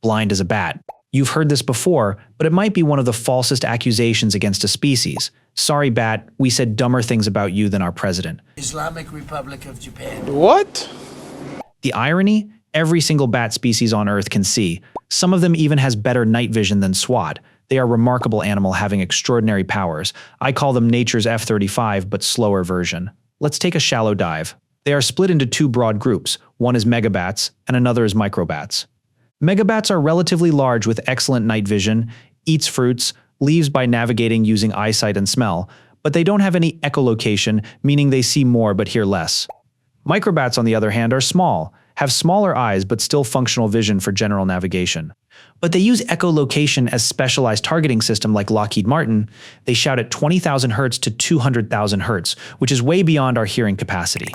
blind as a bat. You've heard this before, but it might be one of the falsest accusations against a species. Sorry, bat, we said dumber things about you than our president. Islamic Republic of Japan. What? The irony? Every single bat species on Earth can see. Some of them even has better night vision than SWAT. They are a remarkable animal having extraordinary powers. I call them nature's F-35, but slower version. Let's take a shallow dive. They are split into two broad groups. One is megabats, and another is microbats. Megabats are relatively large with excellent night vision, eats fruits, leaves by navigating using eyesight and smell, but they don't have any echolocation, meaning they see more but hear less. Microbats, on the other hand, are small, have smaller eyes but still functional vision for general navigation. But they use echolocation as specialized targeting system like Lockheed Martin. They shout at 20,000 Hz to 200,000 Hz, which is way beyond our hearing capacity.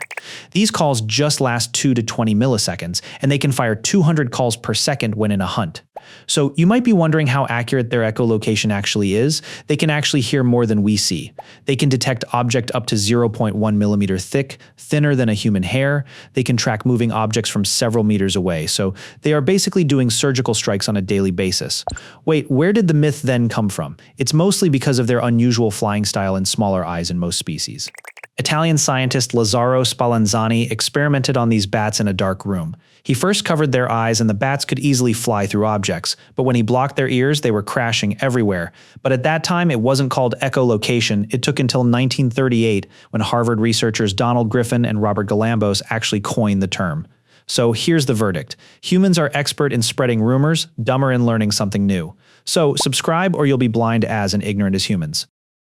These calls just last 2 to 20 milliseconds, and they can fire 200 calls per second when in a hunt. So you might be wondering how accurate their echolocation actually is. They can actually hear more than we see. They can detect object up to 0.1 millimeter thick, thinner than a human hair. They can track moving objects from several meters away. So they are basically doing surgical strikes on a daily basis. Wait, where did the myth then come from? It's mostly because of their unusual flying style and smaller eyes in most species. Italian scientist Lazzaro Spallanzani experimented on these bats in a dark room. He first covered their eyes and the bats could easily fly through objects, but when he blocked their ears, they were crashing everywhere. But at that time, it wasn't called echolocation. It took until 1938 when Harvard researchers Donald Griffin and Robert Galambos actually coined the term. So here's the verdict. Humans are expert in spreading rumors, dumber in learning something new. So subscribe or you'll be blind as and ignorant as humans.